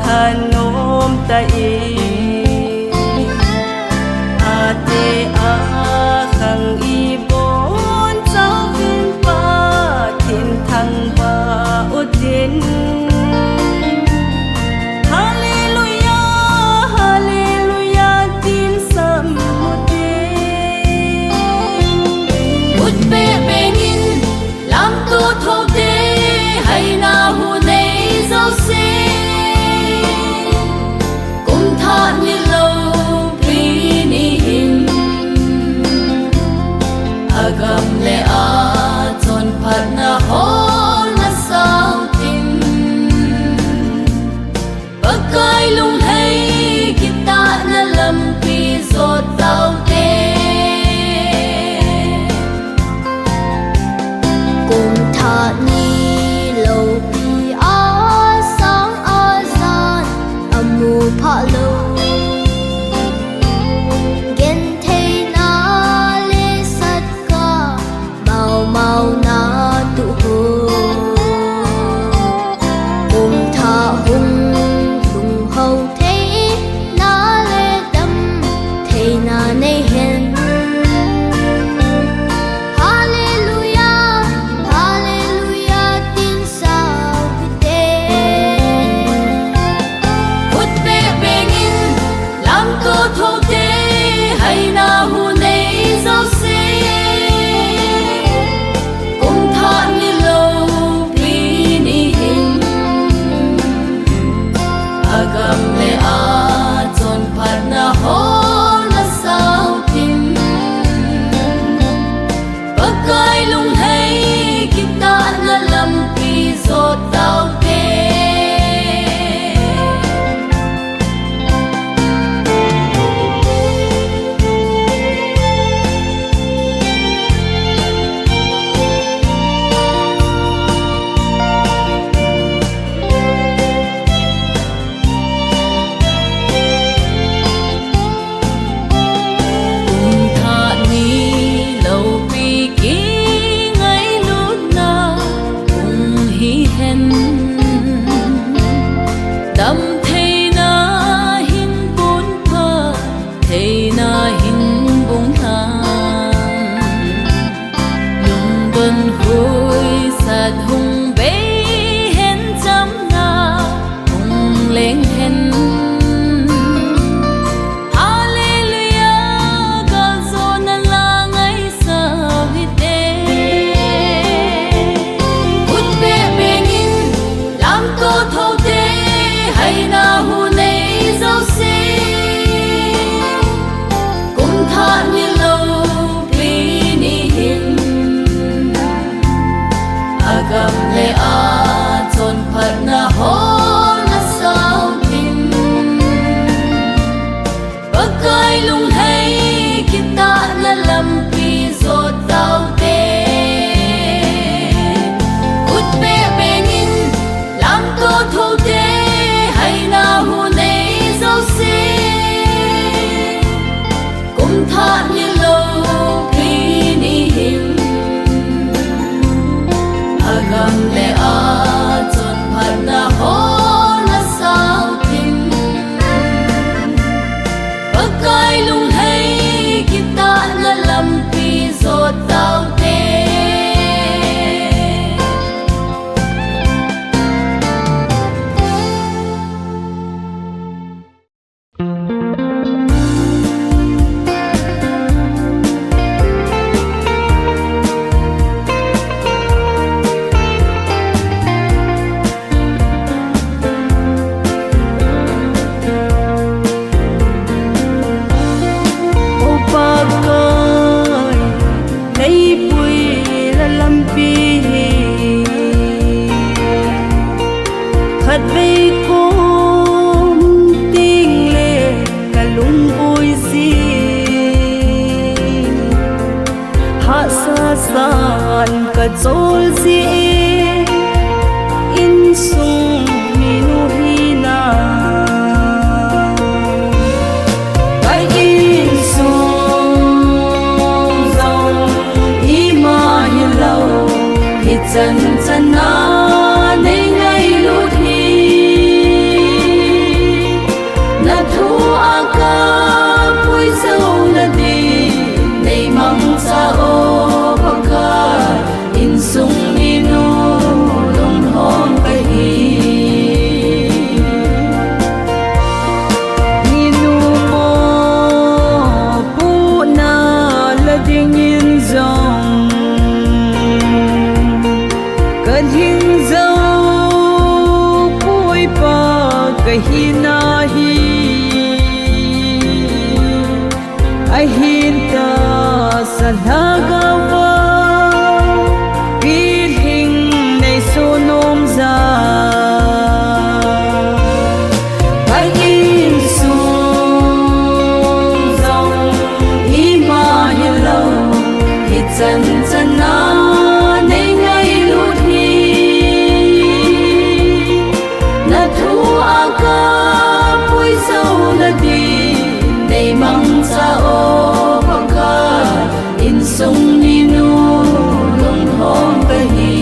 ทานมตะเออาเตอาขังอีบนเจ้าขึ้นป่าทินทางบ่าอุดินฮาเลลูยาฮาเลลูยาดินสมุทรอุดเบเบงินลำตัวทบเดให้นาหูในเจ้าเสกุมทานยิโลปีนิหิมอากำเลอาจนพัดนาโฮนาสาวติมปะกายลุงให้กิตานาลำปีโซเต้าเตกุมทานีโลปีอาสังอาซานอมูพะโลเกนเทนาเลสัตกาเมาเมานาตุโฮกุมทาหุงลุงเฮาเทนาเลดำเทนาในเห็นฮาเลลูยาฮาเลลูยาตินสาวพิเตพุทธเบเบงินลำตัวโทเตให้นาหูในเจ้าเสกุมทานนิโลปีนิหิมอากำเลอาจนพัดนาโฮนาสาวติมปะกายลุงให้กิตานาลำปีโซเต้าเตกุมทานีเหล่าปีกี้ไงลุดนาคงฮีเห็นดำเทนาหินบุญพาเทนาหินบุงหางยุงบนหุยสัตหุงเบเห็นจำนาหุงเล็งเห็นฮาเลลูยากาโซนาลาไงสาวิเตพุทธเบเบงินลำตัวโทเตให้นาหูในเจ้าเสกุมทานยิโลปีนิหิมอากำเลอาจนพัดนาโฮนาสาวติมปะกายลุงให้กิตานาลำปีโซเต้าเตพุทธเบเบงินลำตัวโทเตให้นาหูในเจ้าเสกุมทานยิโลปีนิหิมอากำเลอาจนพัดนาโฮนาสาวติมปะกายลุงให้กิตานาลำปีโซเต้าเตโอปากายในปุยละลำปีขัดไปคมติ้งเลกะลุงปุยสีหาสาสานกะโจลสีอินสุงมินุฮีนาไกอินสุงซงอีมาฮิโลฮิจันจันนาในไงลุที kahinahi ahinta sa lagawa pilhing nay sunom za pagin sung dòng ima hilau hit chân chân na nay ngay lút hi na thu aga pui sâu na đi nay mang sa o baka in sung ni nu lung hong ta hi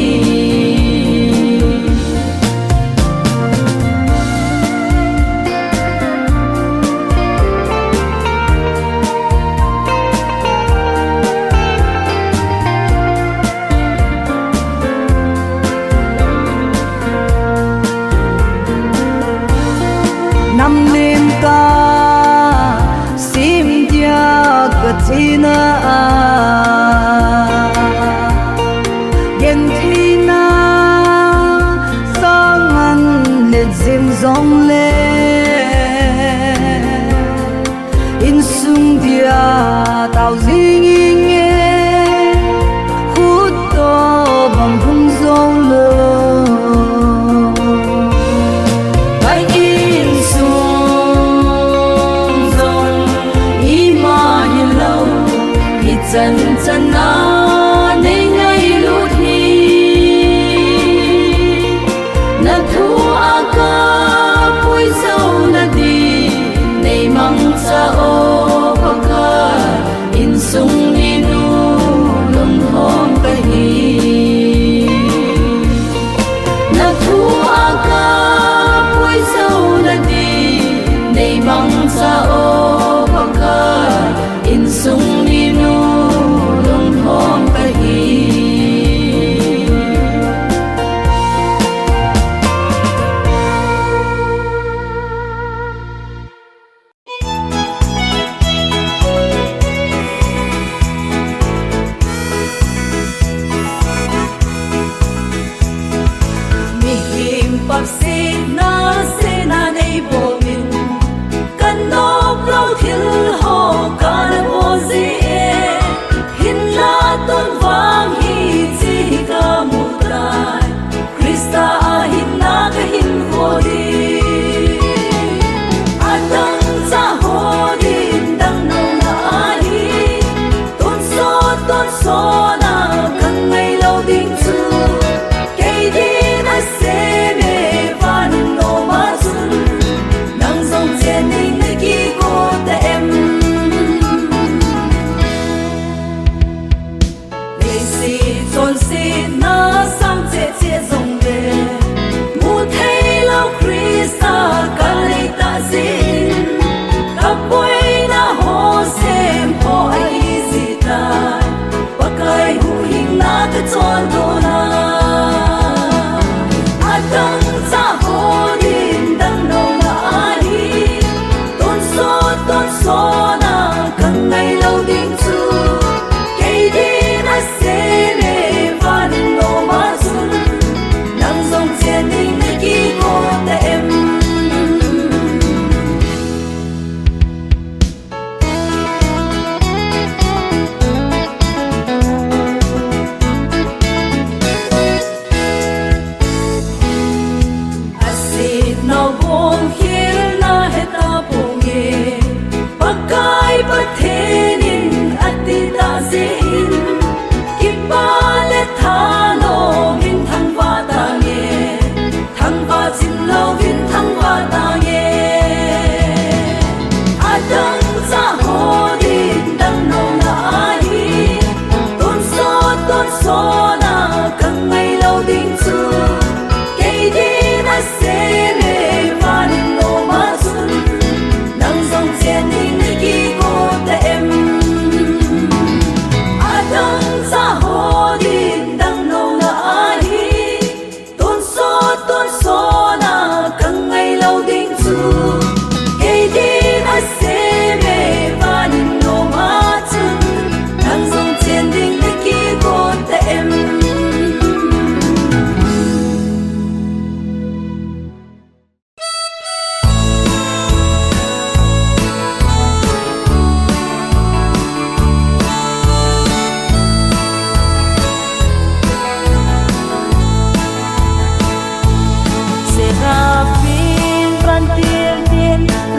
năm đêm ta sim dia katina gen thina sangan le zim zong le in sung dia tao zing nge hút to bằng hung zong lo chân chân na nay ngay lút hi na thu aga pui sâu na đi nay mang sa o baka in sung ni nu lung hong ta hi na thu aga pui sâu na đi nay mang sa o baka in sung ni nu hong ta hi mi him pap se na nei bo min kan nok lo thil ho kan bo zi ton vang hi chi ka mutai Krista hin na ka hin hodi adang za hodin dang no na hi ton so na kan ngai lo ding chu kei din a se me van no ma sun nang zong chen nei na ki ko ta em tôn xin na sang che che dòng về mu thấy lâu Krista cả lấy ta xin các bôi na ho xem ho ai gì ta và cái hu hình na cái chọn đồ na adang cha ho din dang no na hi tôn so na càng ngày lâu din chu cây đi na se se me van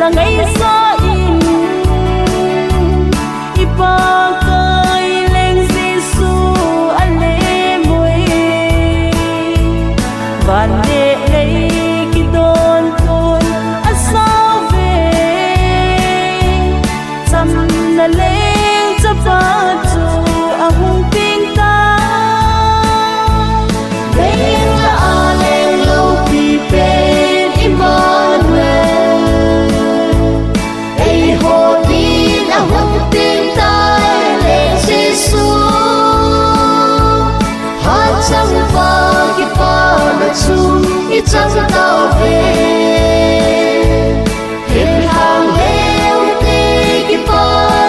na ngay sa in ipakay leng Giêsu ale mui bande ngay kidon ton asave sam na leng chapatu ahung pinta leng la aleng lo pi pen Emmanuel ei ho tin ahung pinta leng Giêsu hát trong va ki pa na chu i chang tao về hiền hàng leo ti ki pa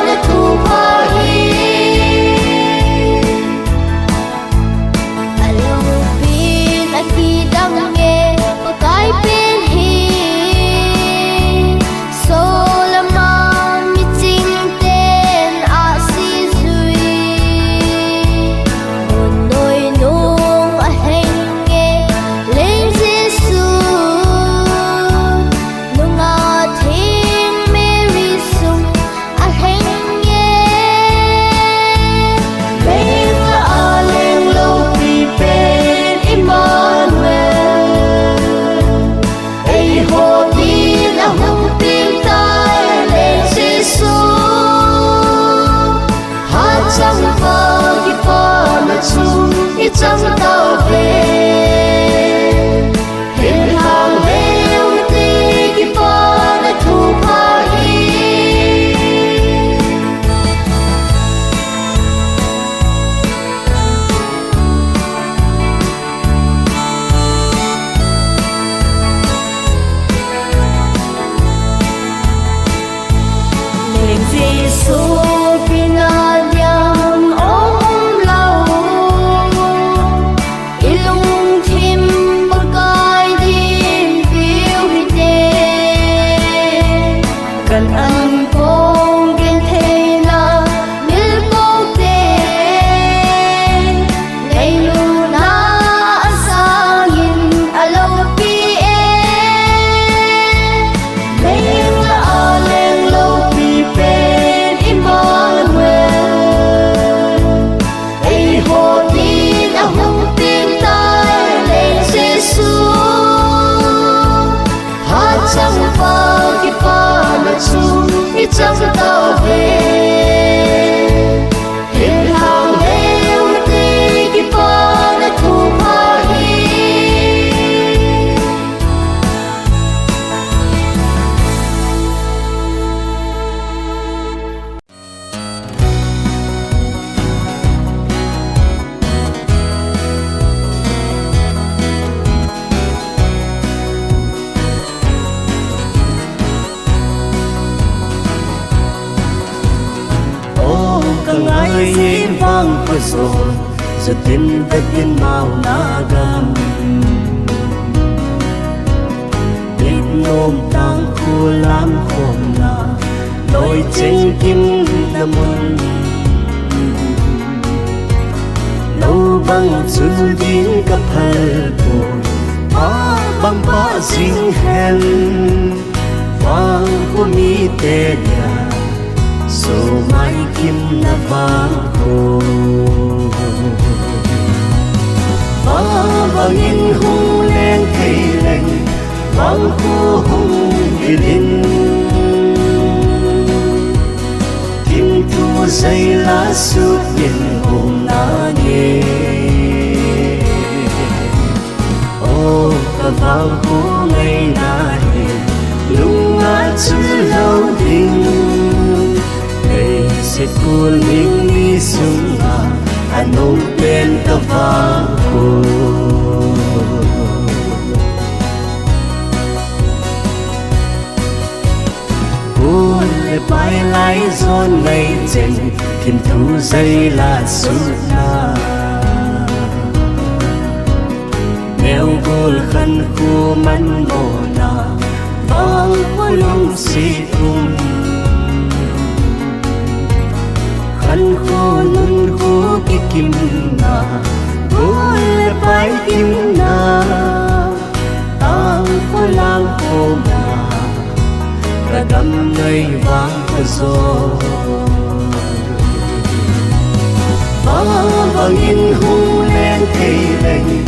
na tu pa hi Along pin akidang nge pakai pin hi so lama mi ching ten a si zui noi nung a heng nge leng Giêsu nung a thing Mary sung a heng nge leng la aleng lo pi pen Emmanuel ei ho tin ahung pinta leng Giêsu hát trong va ki pa na chu i chang tao về hiền hàng leo ti ki pa na tu pa hi leng Giêsu pinanyang om lau ilung thim pakai dim piu hi te kan an phong gen thei na mil ko te nei lu na asangin alo pi e leng la aleng lo pi pen Emmanuel ei ho tin ahung pinta leng Giêsu hát trong va ki pa na chu i chang tao về hiền hàng leo ti ki pa na tu pa hi ô càng ai xin vang phật rồi giờ tin tất nhiên mau na gam biết nôm tang khu lam khom na đôi chân kim na mun lâu băng chun din ka phal po pa bang pa sing hen vang ko mi te ya so mai kim na vang ko vang in hung len thei len vang ko hung ilin kim tu say lá suốt nhìn hồn na nghe ô ta vang ko ngày na hiền lung ngã chữ lâu đình ngày sẽ cuốn mình đi xuống ngã anh ôm bên ta vang ko buồn để bay lái gió ngày trên thiên thu dây là suốt na neo gol khăn khu man mồ na vang qua lung si khăn khu nun khu ki kim na buồn để bay kim na tang qua lang khô na cả đắm ngày vang của gió vang in hung lên thầy lệnh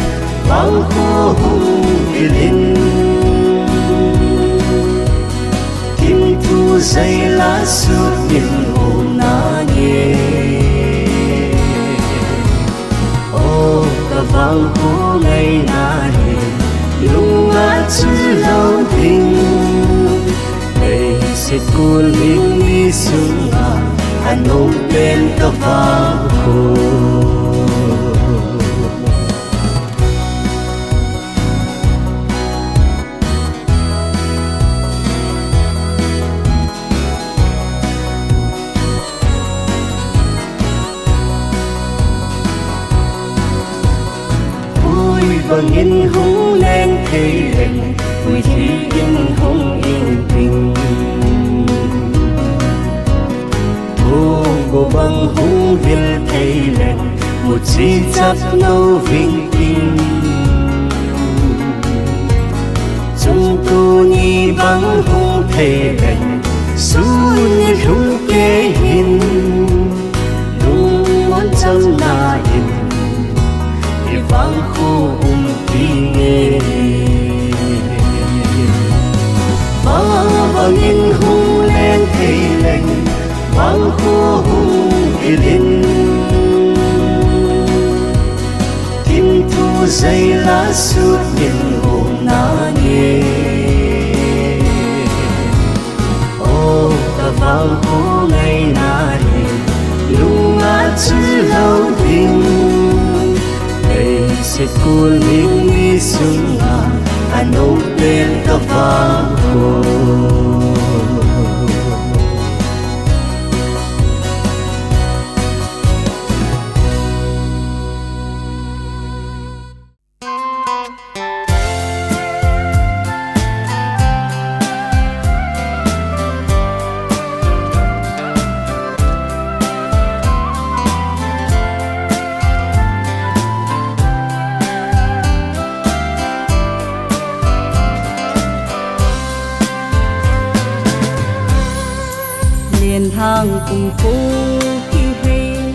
vang khô hung vì linh kim thu dây lá suốt những hôm na nhẹ ô cả vang khô ngày na hiền lung ngát chữ lâu tình đây sẽ cuốn linh đi xuống anh ôm bên ta vang khô vang in hung lên thầy lệnh vui thì in hung yên bình cô bằng hung viên thầy lệnh một chi chắc nâu vinh kinh chúng tu nhi bằng hung thầy lệnh xuống rung kê hình đúng muốn chân na hình vang khô nghe vang in hung lên thầy lệnh vang khô hung vì linh kim thu dây lá suốt những hôm na nhẹ ô ta vang khô ngày na hiền lung ngát chữ lâu tình sẽ cuốn linh đi xuống anh ôm bên ta vang khô hàng cùng phố khi hay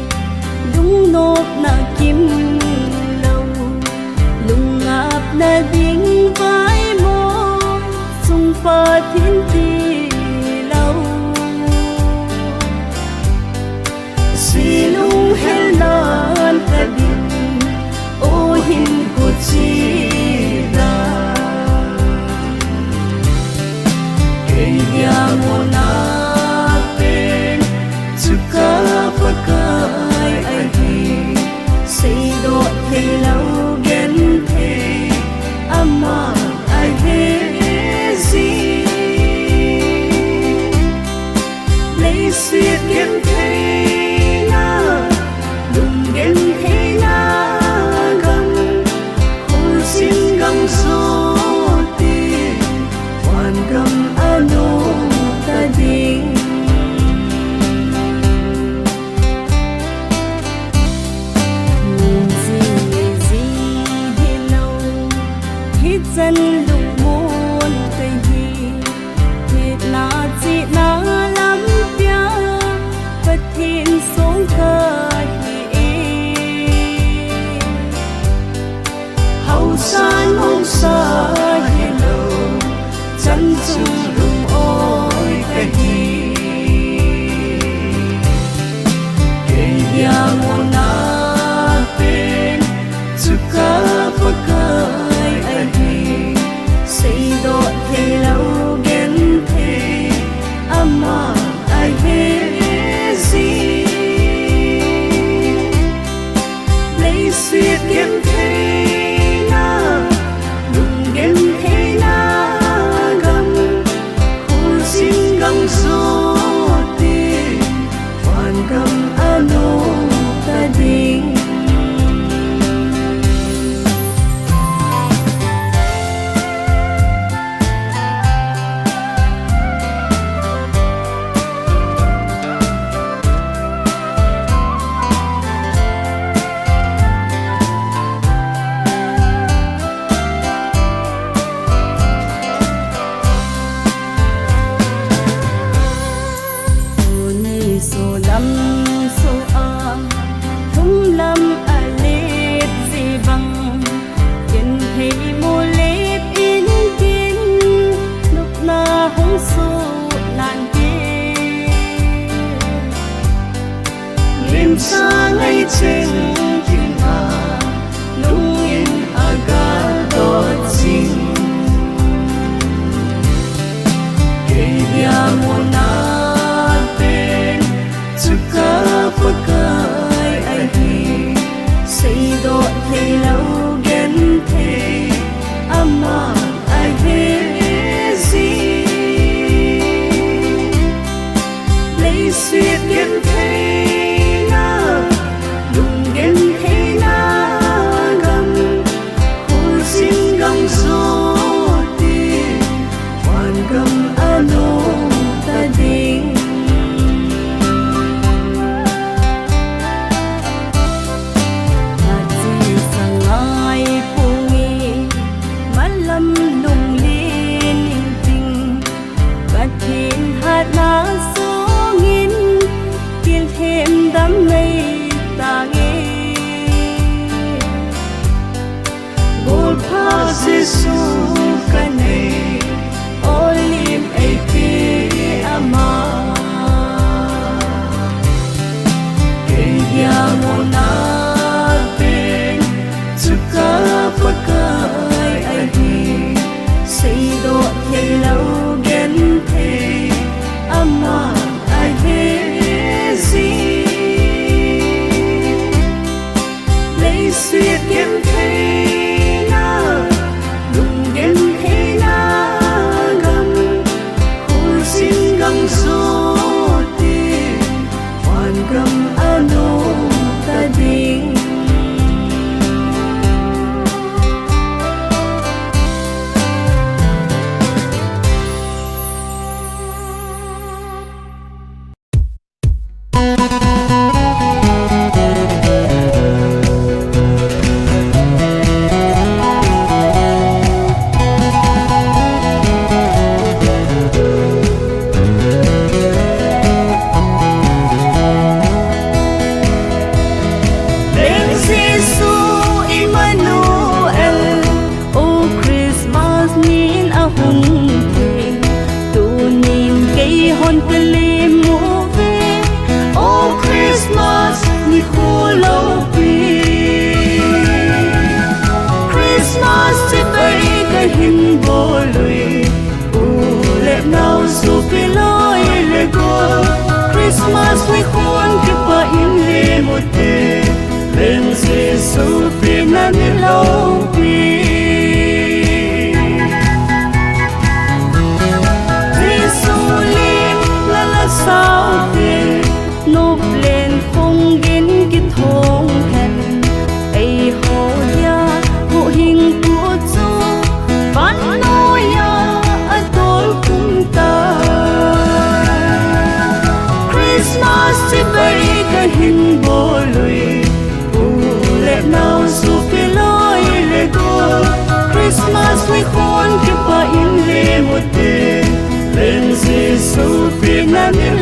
đúng nốt na kim lâu lung ngáp na tiếng vai mô sung pha thiên ti lâu si lung hel nan ta din ô hin cô chi da cây ya mona pakai ai hi say do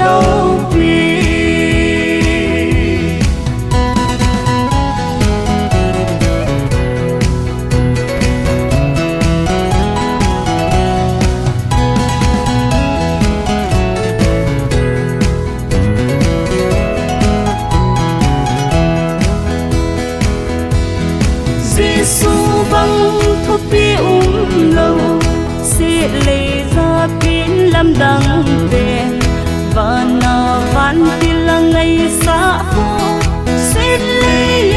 lâu vì Giêsu vắng thuốc bi lâu sẽ lấy ra pin làm đắng về và na van tin là ngày xa phố sẽ lấy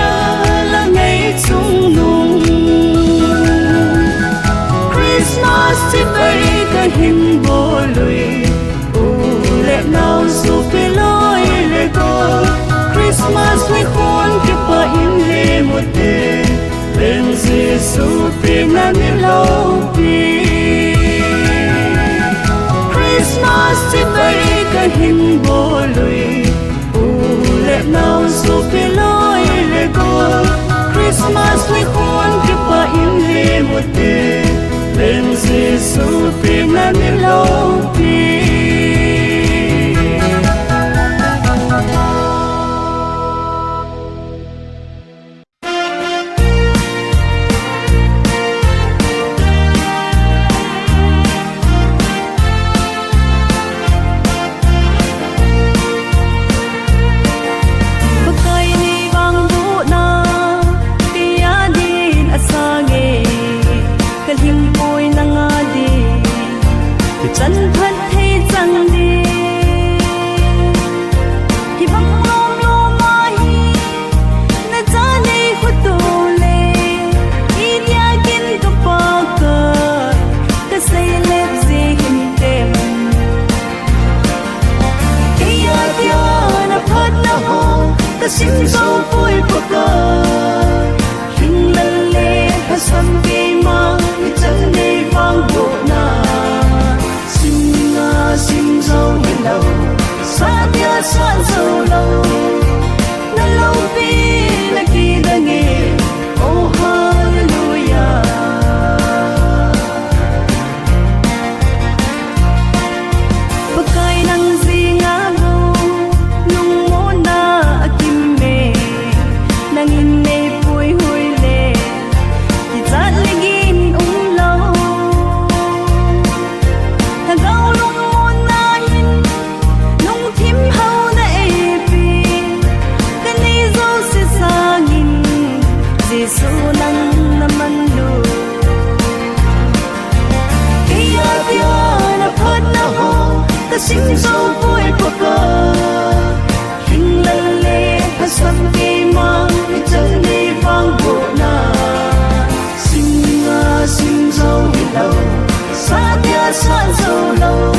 là ngày chung nung Christmas chỉ bay cả hình bộ lùi lệ nào dù phải lối lệ có Christmas với khuôn cái bà im lệ một đêm bên Giêsu tin là nên lâu vì Christmas chỉ bay cả hình bộ lùi lệ nào dù phải lối lệ có Christmas với khuôn cái bà im lệ một đêm bên Giêsu tin là nên lâu vì xin dấu vui của cờ hình lần lệ và sân kỳ mang chân đi vang bộ na xin dấu hình đầu xa tia xa dấu lâu na lâu bi na kỳ đã nghe oh hallelujah pakai nang gì ngã lâu nung mô na nangin may puy huy lệ thì ta ligin lâu thằng gấu lúc muốn na hin nung thím hậu na epi cái này dấu sẽ sangin Giêsu nang naman lu kaya dia na phật na ho ta xin dấu vui của cờ hình lần lệ và sân kỳ mang chân đi vang bộ na xin dấu hình lâu xa tia xa dấu lâu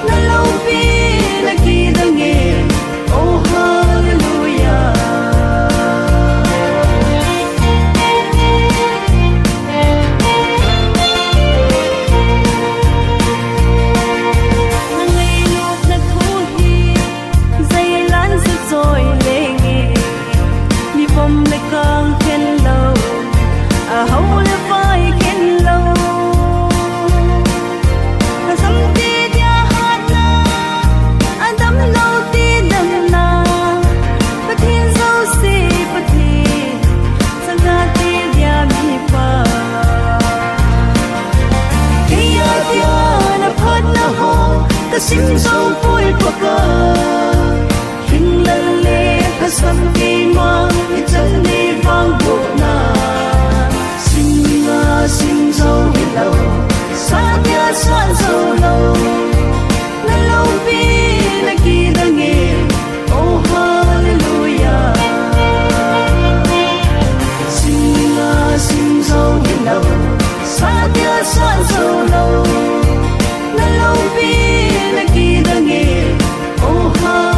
na lâu bi na kỳ đã nghe oh hallelujah na ngày lúc na thu hi dây lan rất rồi lệ nghe đi vòng lại càng khen lâu hầu là vai khen lâu ta sắm ti dia hát na đắm lâu ti đầm na bất thiên dấu si bất thiên sang ra ti dia mi pa kia dia na phật na ho ta xin dấu vui của cờ hình lần lệ ta sắm kỳ mang chân đi vang bộ na xin dấu hình lâu xa tia xa dấu lâu na lâu bi na kỳ đã nghe oh hallelujah xin dấu hình lâu xa tia xa dấu lâu na lâu bi na kỳ đã nghe oh hallelujah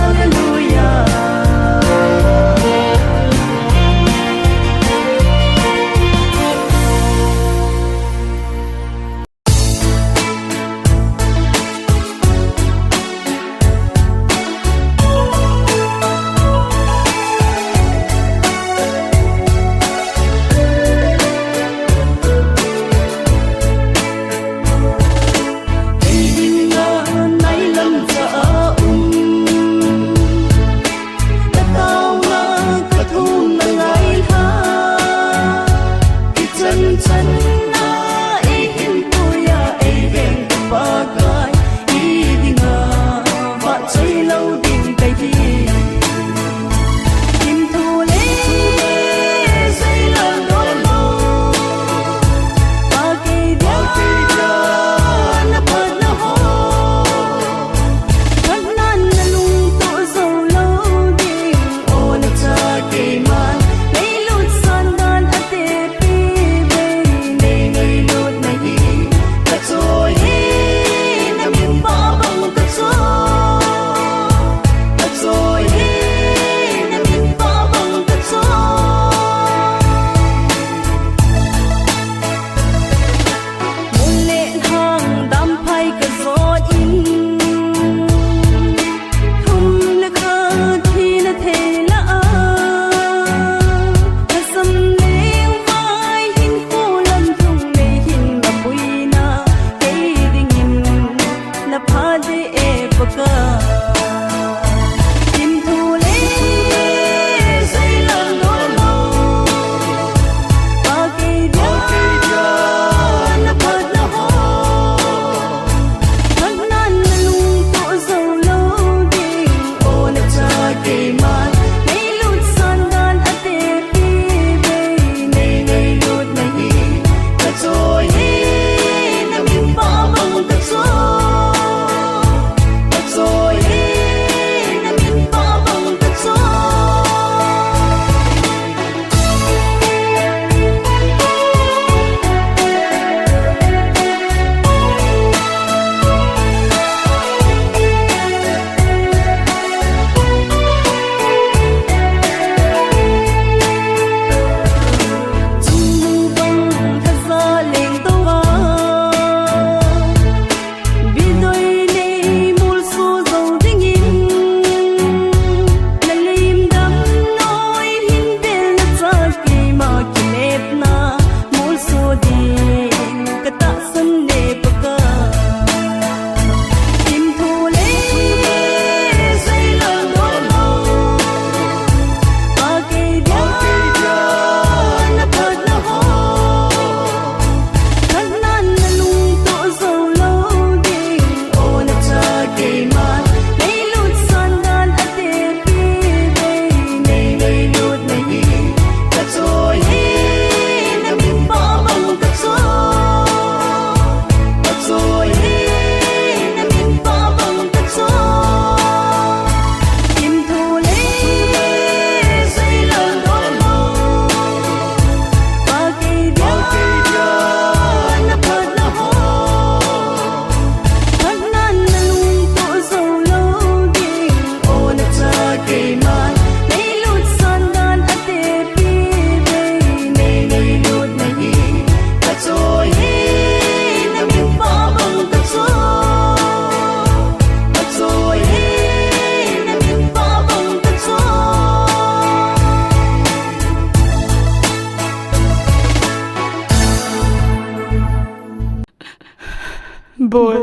boy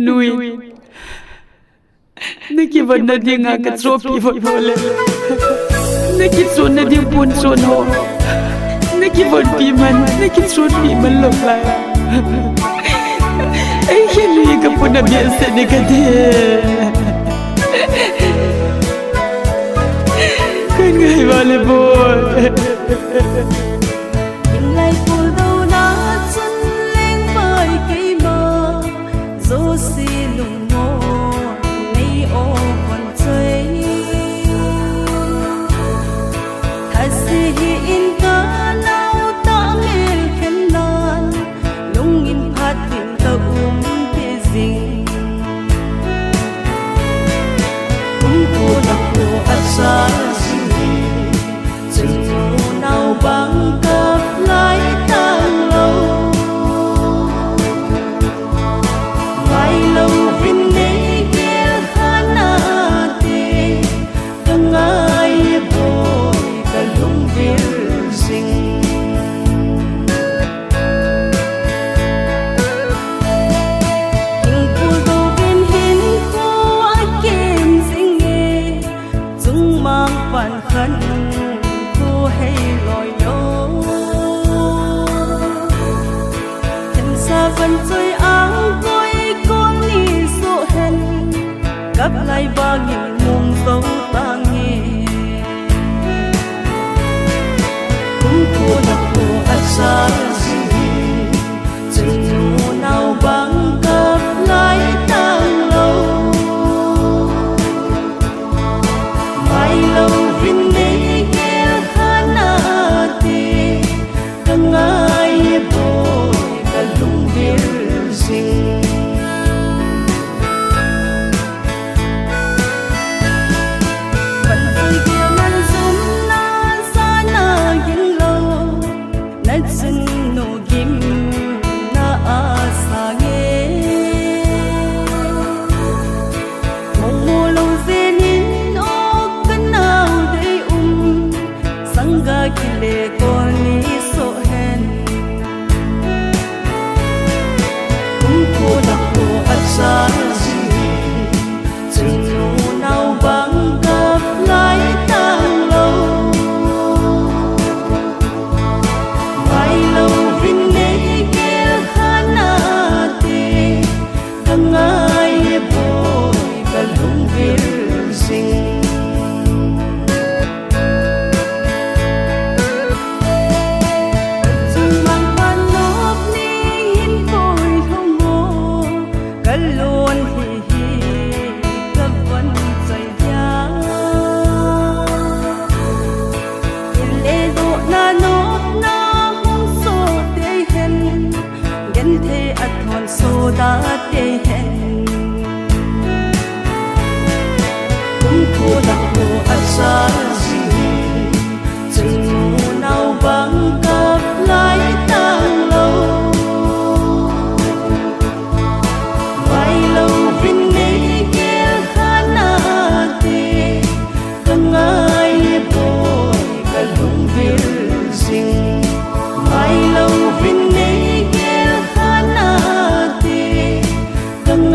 nui niki vanna dinga ka tropi vole niki sunna ding pun sun ho niki von pi man niki sun pi man lok la ai kheli ka puna bi se ne ka de kan ngai vale boy lại phù đâu na chân lên với cây mơ dô xì lùng ngô lấy ô còn chơi thật sự in cả lao ta mê khen nan lung in phát tình ta thế dinh cũng cô đặc cô ắt xa chừng nào bằng cặp lái tăng lâu mai lâu vinh nấy kia khana tê từng ai bồi cả lung viết sinh hình cô đâu bên hin cô ai kém sinh nghề chúng mang bản khăn hay lòi nhớ chân xa vẫn chơi áo với con đi số hẹn gặp lại 3.000 mùng dấu ta nghe cũng cô đặc cô ắt xa chừng dù nào bằng gặp lại tăng lâu mai lâu vinh nấy ai bồi cả lung viết sinh vẫn vui kia nan zoom na sa na yên lâu na chân nô kim na sa nghe mong mô lâu dê nín ô cân nào đây sang ga kile con ni so cô đặc cô ắt xa chừng dù nào bằng gặp lại tăng lâu mai lâu vinh nấy kia khana tê từng ai bồi cả lung viết sinh luôn hi hi các vấn dày giá lê độ na nốt na hong so tê hen gen thế at hon so da tê hen cũng cô đặc cô at sa chừng dù nào bằng gặp lại tăng lâu lâu vinh nấy kia khana tê từng ai bồi cả lung viết sinh mai lâu vinh nấy kia khana tê từng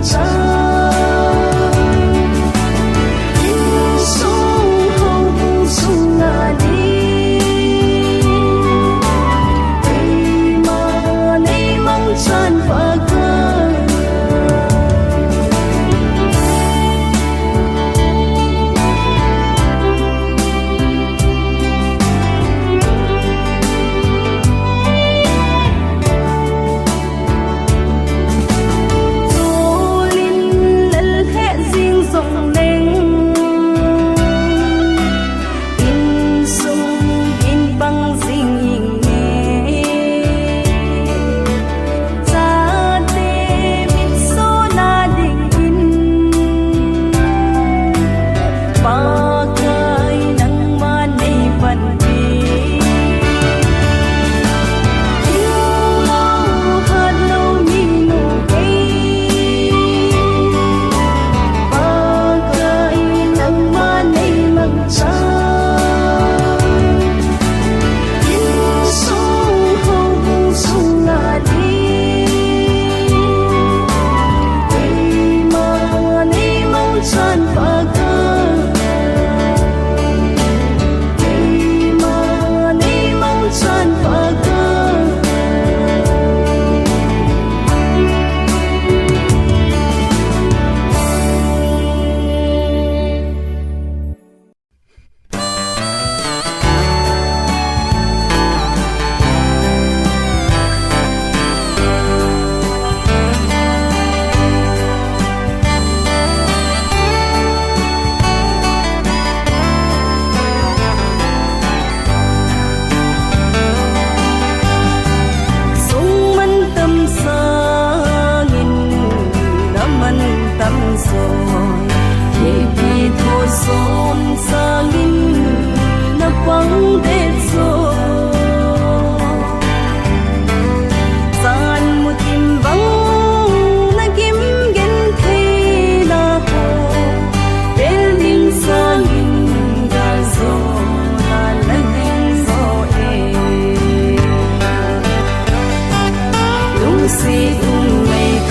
cha in sung hồng sung ngà đi mà nay mong chan và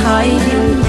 Hãy subscribe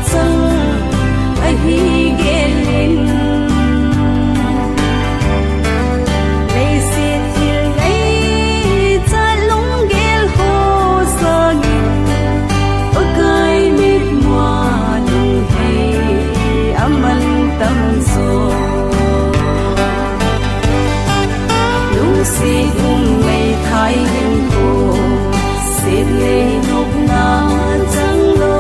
cho kênh Ghiền Mì Gõ để không bỏ lỡ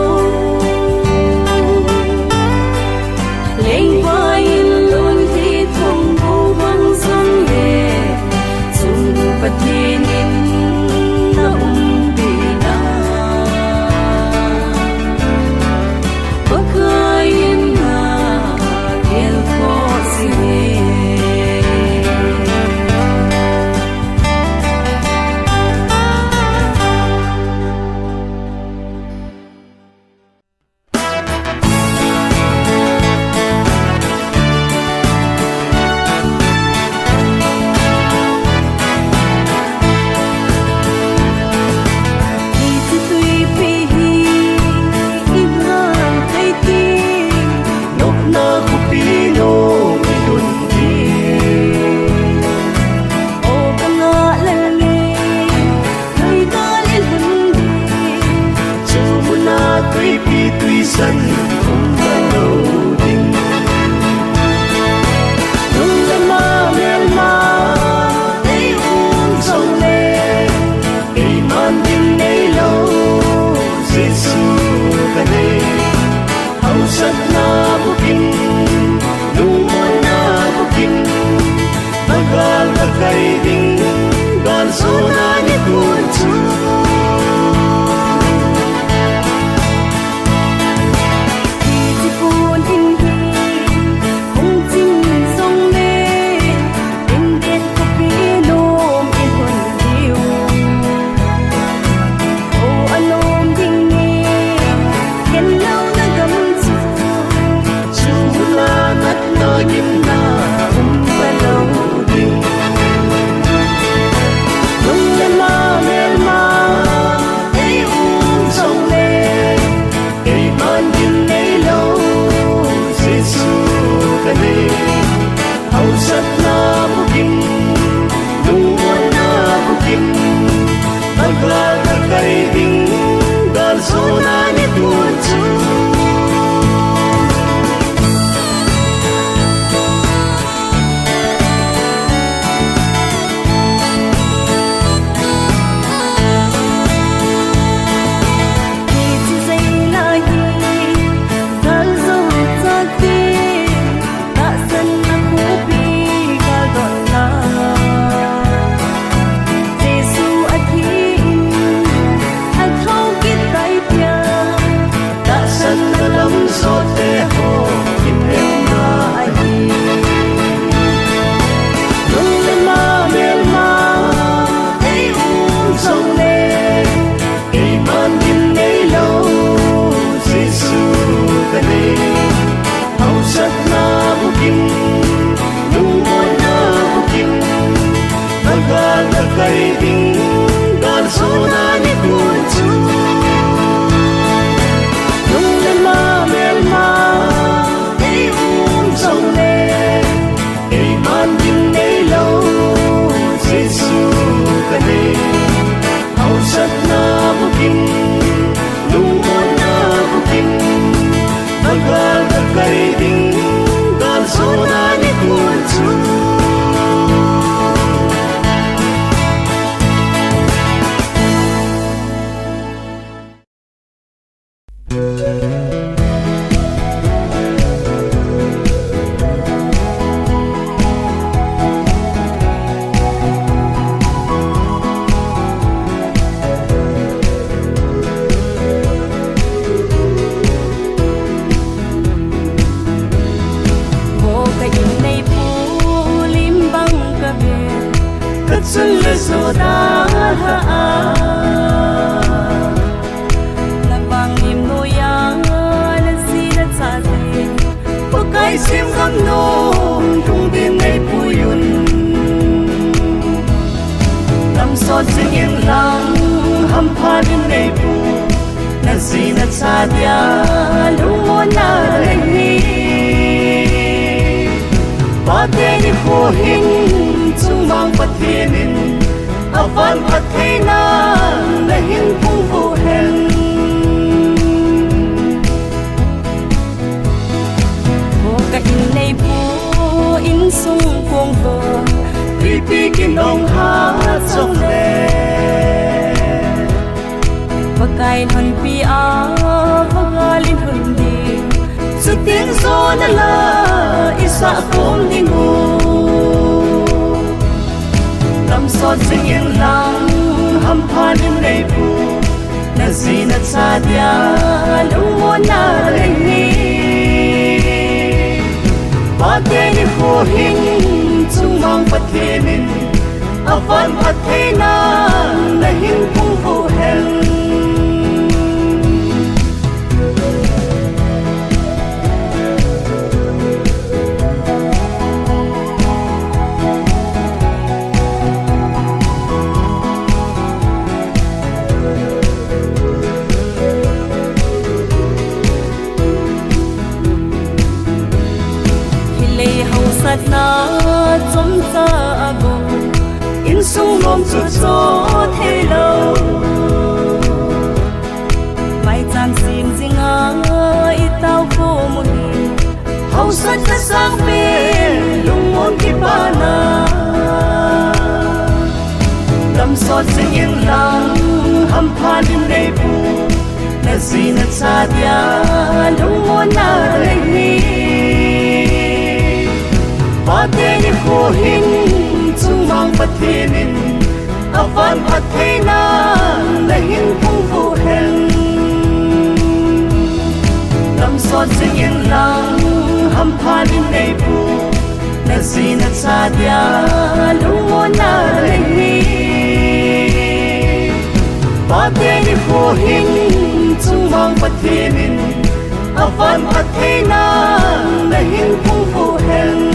chu muna tui pi tui san ba lo ding nung le ma mel ma ei song le ei man ding nei lo Giêsu ka nei hau sat na bukin nung na bukin magal ka kai ding gan so na ni kun chu sung lom chút gió thế lâu sâu sắc ta sang bên lung môn khi ba na đâm sọt sinh yên lặng hâm pha đến đây bu na gì na cha dia lung môn na đây mi ba te ni khu hin chung mang bắt thế nên avan bắt thế na na hin phung vu hen đâm sọt sinh yên lặng hâm pha đến đây bu na gì na cha dia lung môn na đây mi ba te ni khu hin chung mang bắt thế nên avan bắt thế na na hin phung vu hen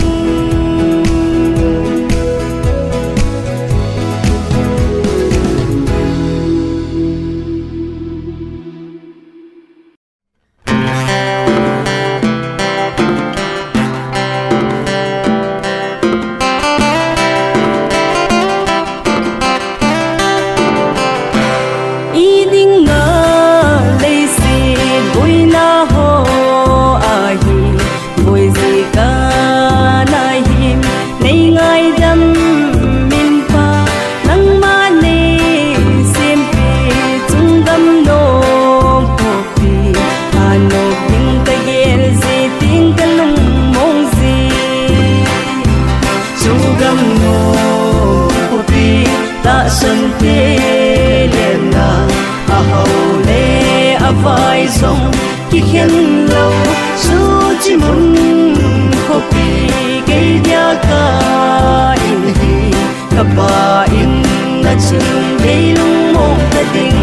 vai rong khi khen lâu su chỉ muốn kopi cây dia ka in hi ka ba in na chim dei lung mong ta ding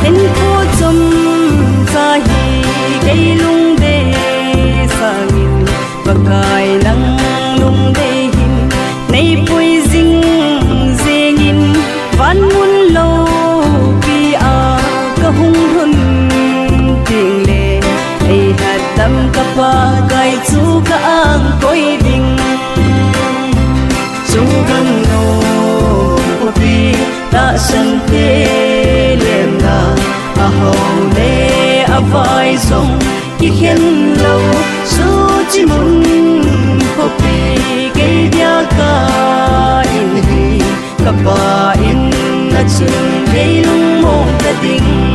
hen ko chom sa hi cây lung de sang in ba kai nang lung de hin nei pui jing jeng in van mun lo hung hun tiếng lệ ai hạt tâm cả ba gai chu cả ang koi ding chu gan no opi ta san te lem na a ho le a vai song ki khen lâu su chi mun opi ke dia ka in hi ka ba in na chun dei lung mong ta ding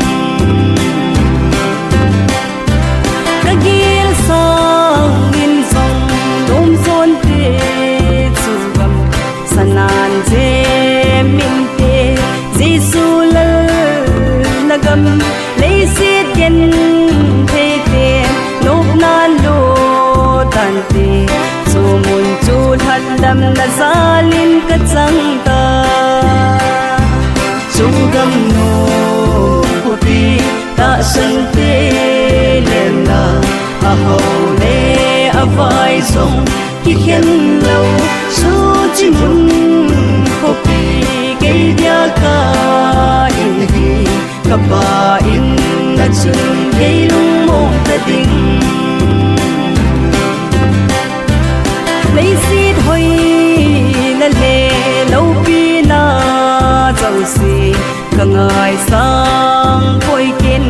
gil song in song dom son te chugam sanan je min te jesu lal nagam leisit gen the te nop nan lo tan te chu mun chu than dam na zalin ka chang ta chugam no pi ta san te lem na a ho le a vai song ki khen lâu su chi mun kopi cây dia ka in hi ka ba in na chun dei lung mong ta ding lấy xít hoi na le lâu pi na dâu si ka ngai sang khoi kin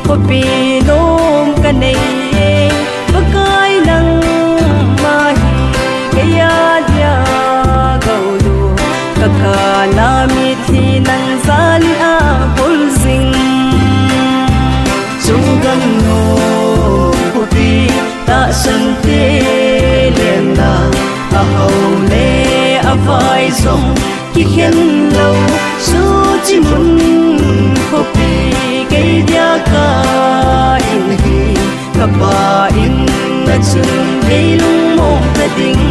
kopi dom ka nei bakai nang mahi kaya dia gaudu kakala mi thi nang zali a bul sing sugam no kopi ta san te lem na a ho le a vai song ki khen lâu su chi mun kopi cây dia ka in hi ka ba in na chun dei lung mong ta ding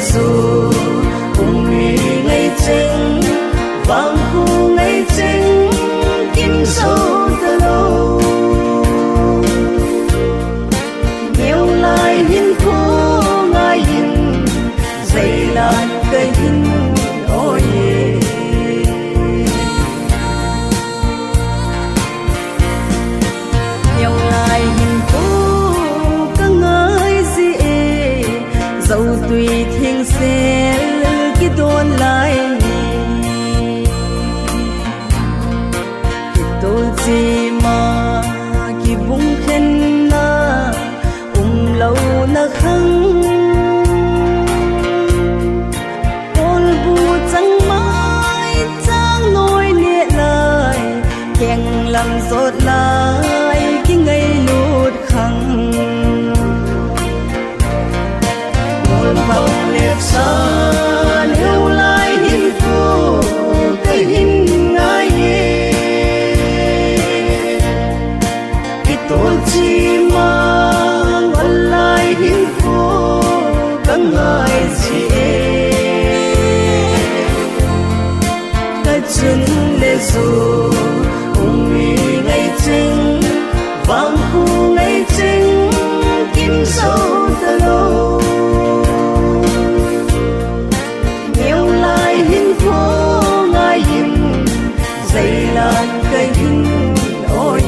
dù cùng mi ngày chính vang khu ngày chính kim sâu từ lâu nhiều lại hin phố ngay hin dày lan cây hin ôi nhiều lại hin phố các ngơi gì dẫu tùy thiên sẽ cái đồn lại cái tôi gì mà cái bung khen na lâu na khăng ôn bu chẳng mãi chẳng nỗi nhẹ lời kèn làm rốt lại cái ngày lụt khăng một vòng liệt xa nếu lại hin phố cái hin ngay cái tôi chỉ mang lại hin phố các ngài gì cái chân để dù cùng mi ngày chính vang khu ngày chính kim sâu từ lâu nhiều lại hin phố ngay hin dày lan cây hin ôi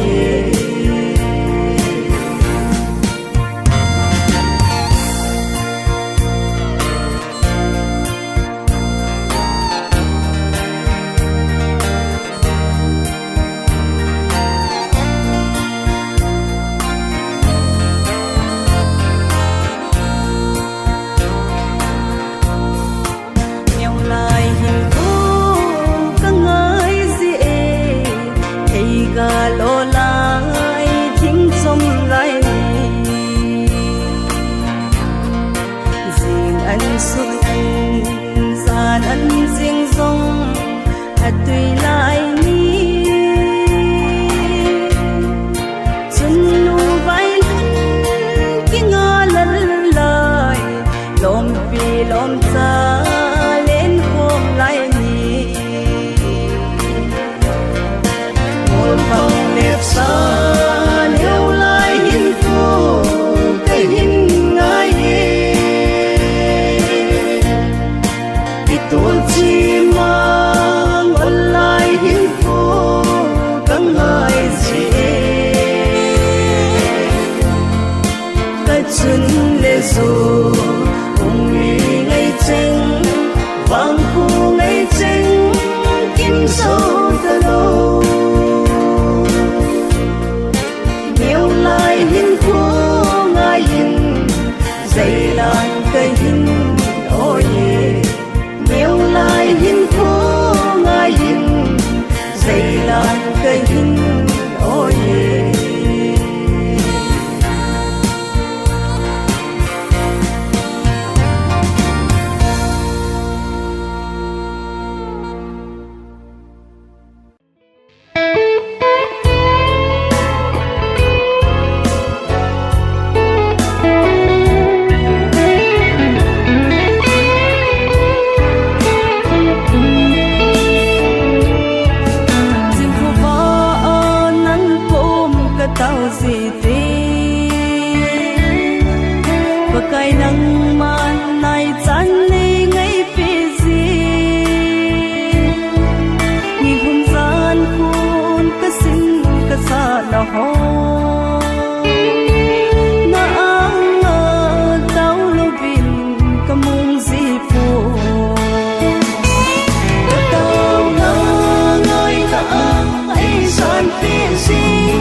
lom xa lên khom lại ni một vòng đẹp xa nếu lại hin phố cái hin ngay cái tôi chỉ mang ôn lại hin phố các ngài gì cái chân để dù vang khu ngày chính kim sâu từ lâu nhiều lại hin phố ngay hin dày lan cây hin ôi nhiều lại hin phố ngay hin dày lan cây hin ôi cái nắng man này chán đi ngay phía gì nhìn không gian khôn cái xin cái xa đào hoa na ang tao lo bin cái mong gì phù cái tao na ngơi ta ai san phía gì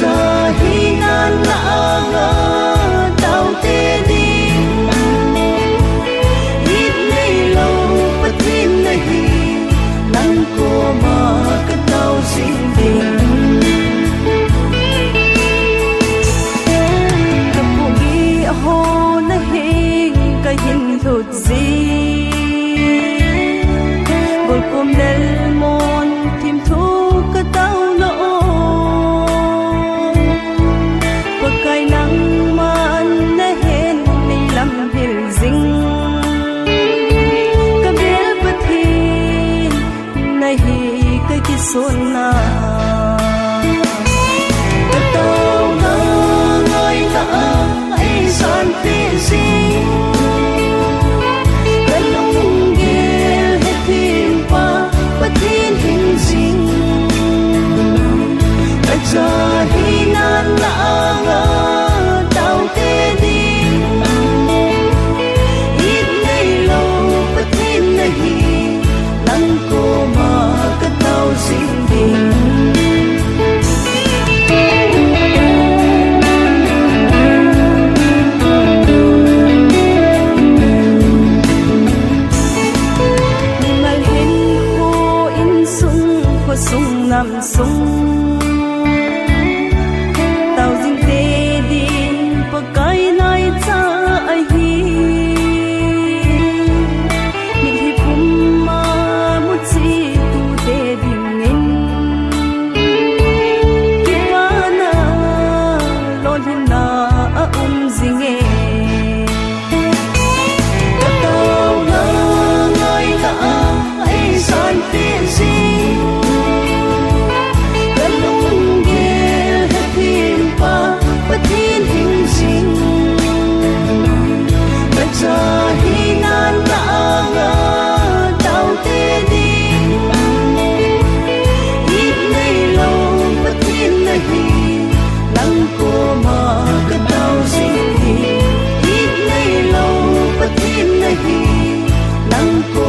cha hi nan la nga tao te đi ít nay lâu bất tin nahi nang ko ma ka tao xin tình ka pugi ho na hi ka hin thut gì bol kom del mon tim thu ka tao hi cái xuân na tao ngỡ ngơi ngỡ ấy san tin xin cái lung ghê hết phim pa bất thiên hình sinh ta cha hi nan la ngỡ tao tê đi ít ngày lâu bất thiên nahi nang ko ma ka tao xin din sung nam sung tao ding te din pa kai nai cha ai hi mi hi pum ma mu chi tu te ding in ki pa na lon hin na zing e tao ngỡ ngơi ngỡ ai san tin xin thiên hình sinh bất giờ hi nan ta ngỡ tao tê đi ít ngày lâu bất thiên nahi nang ko ma ka tao xin đi ít ngày lâu bất thiên nahi nang ko